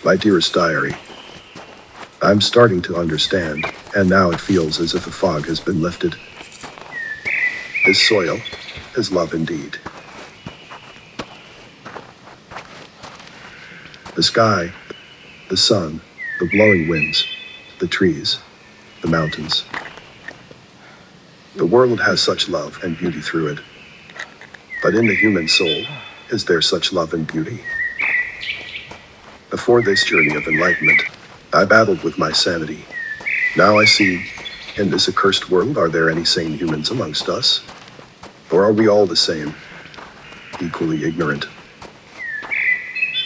My dearest diary, I'm starting to understand, and now it feels as if a fog has been lifted. This soil is love indeed. The sky, the sun, the blowing winds, the trees, the mountains. The world has such love and beauty through it. But in the human soul, is there such love and beauty? Before this journey of enlightenment, I battled with my sanity. Now I see, in this accursed world, are there any sane humans amongst us? Or are we all the same, equally ignorant?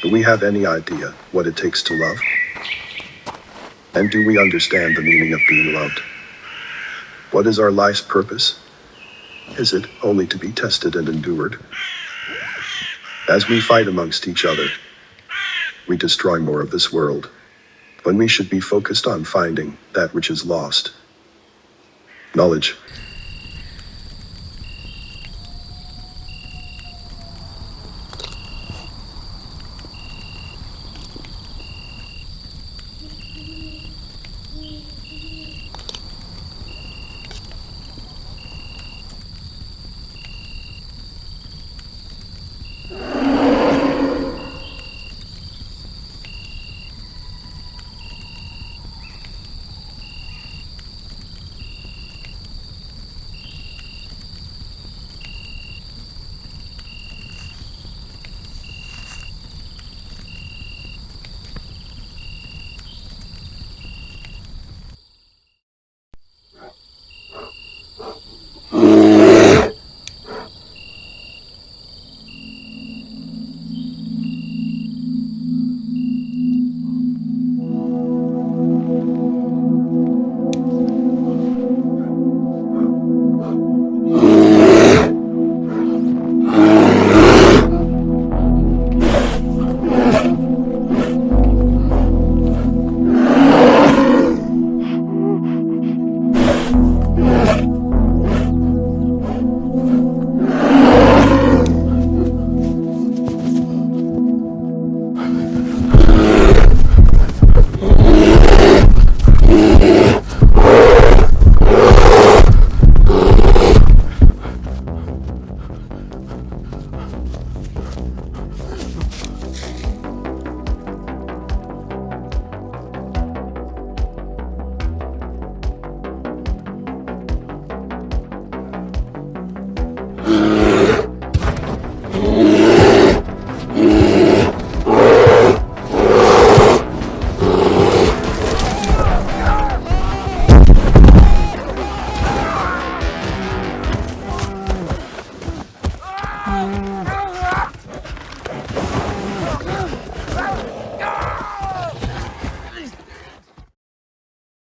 Do we have any idea what it takes to love? And do we understand the meaning of being loved? What is our life's purpose? Is it only to be tested and endured? As we fight amongst each other, we destroy more of this world, when we should be focused on finding that which is lost. Knowledge.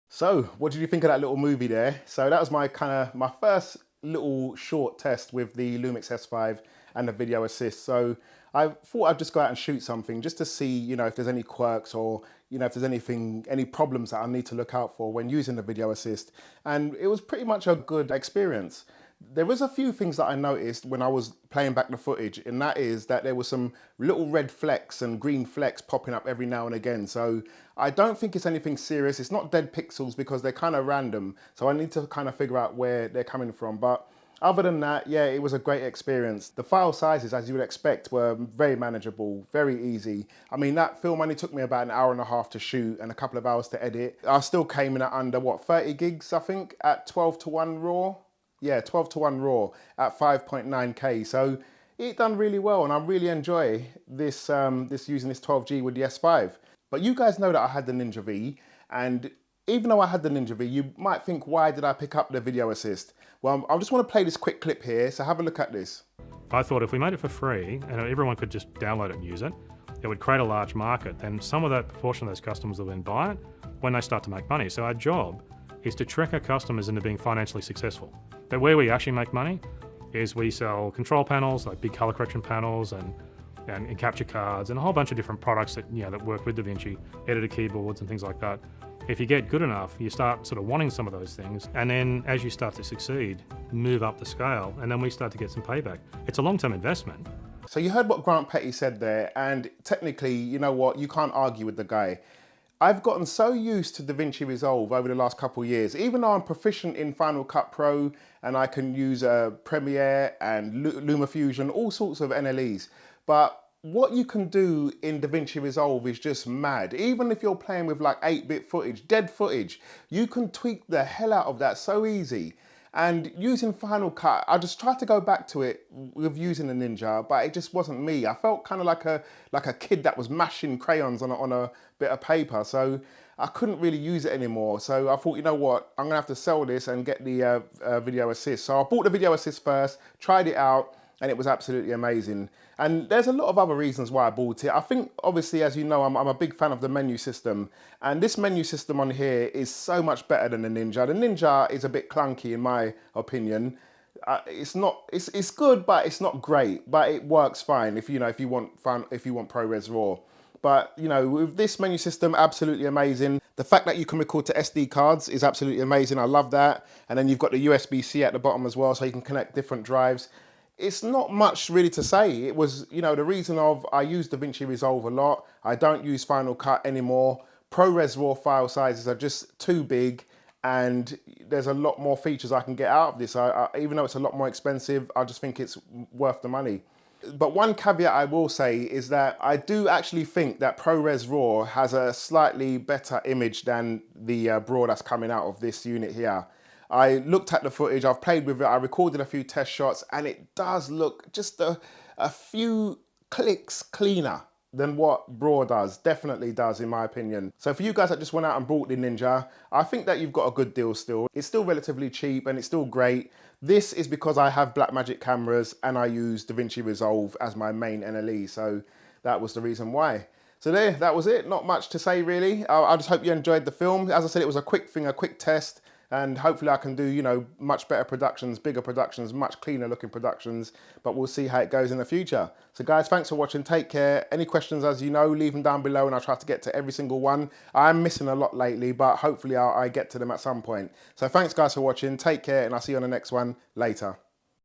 So, what did you think of that little movie there? So that was my first little short test with the Lumix S5 and the video assist. So I thought I'd just go out and shoot something just to see, if there's any quirks or, if there's any problems that I need to look out for when using the video assist. And it was pretty much a good experience. There was a few things that I noticed when I was playing back the footage, and that is that there was some little red flecks and green flecks popping up every now and again. So I don't think it's anything serious. It's not dead pixels because they're kind of random. So I need to kind of figure out where they're coming from. But other than that, yeah, it was a great experience. The file sizes, as you would expect, were very manageable, very easy. I mean, that film only took me about an hour and a half to shoot and a couple of hours to edit. I still came in at under, 30 gigs, I think, at 12:1 RAW. Yeah, 12:1 RAW at 5.9K. So it done really well, and I really enjoy this, using this 12G with the S5. But you guys know that I had the Ninja V, and even though I had the Ninja V, you might think, why did I pick up the video assist? Well, I just want to play this quick clip here, so have a look at this. I thought if we made it for free and everyone could just download it and use it, it would create a large market, and some of that proportion of those customers will then buy it when they start to make money. So our job is to trick our customers into being financially successful. But where we actually make money is we sell control panels, like big color correction panels and capture cards and a whole bunch of different products that, that work with DaVinci, editor keyboards and things like that. If you get good enough, you start sort of wanting some of those things, and then as you start to succeed, move up the scale, and then we start to get some payback. It's a long-term investment, So you heard what Grant Petty said there, and technically, you know what, you can't argue with the guy. I've gotten so used to DaVinci Resolve over the last couple of years, even though I'm proficient in Final Cut Pro and I can use Premiere and LumaFusion, all sorts of NLEs. But what you can do in DaVinci Resolve is just mad. Even if you're playing with like 8-bit footage, dead footage, you can tweak the hell out of that so easy. And using Final Cut, I just tried to go back to it with using a Ninja, but it just wasn't me. I felt kind of like a kid that was mashing crayons on a bit of paper, so I couldn't really use it anymore. So I thought, you know what, I'm gonna have to sell this and get the video assist. So I bought the video assist first, tried it out, and it was absolutely amazing. And there's a lot of other reasons why I bought it. I think, obviously, as you know, I'm a big fan of the menu system. And this menu system on here is so much better than the Ninja. The Ninja is a bit clunky, in my opinion. It's good, but it's not great. But it works fine if you want ProRes RAW. But you know, with this menu system, absolutely amazing. The fact that you can record to SD cards is absolutely amazing. I love that. And then you've got the USB-C at the bottom as well, so you can connect different drives. It's not much really to say. It was, you know, the reason of I use DaVinci Resolve a lot. I don't use Final Cut anymore. ProRes RAW file sizes are just too big, and there's a lot more features I can get out of this. Even though it's a lot more expensive, I just think it's worth the money. But one caveat I will say is that I do actually think that ProRes RAW has a slightly better image than the BRAW that's coming out of this unit here. I looked at the footage, I've played with it, I recorded a few test shots, and it does look just a few clicks cleaner than what BRAW does, definitely does in my opinion. So for you guys that just went out and bought the Ninja, I think that you've got a good deal still. It's still relatively cheap and it's still great. This is because I have Blackmagic cameras and I use DaVinci Resolve as my main NLE, so that was the reason why. So there, that was it. Not much to say really. I just hope you enjoyed the film. As I said, it was a quick thing, a quick test. And hopefully I can do, you know, much better productions, bigger productions, much cleaner looking productions, but we'll see how it goes in the future. So guys, thanks for watching, take care. Any questions, as you know, leave them down below and I'll try to get to every single one. I'm missing a lot lately, but hopefully I get to them at some point. So thanks guys for watching, take care, and I'll see you on the next one later.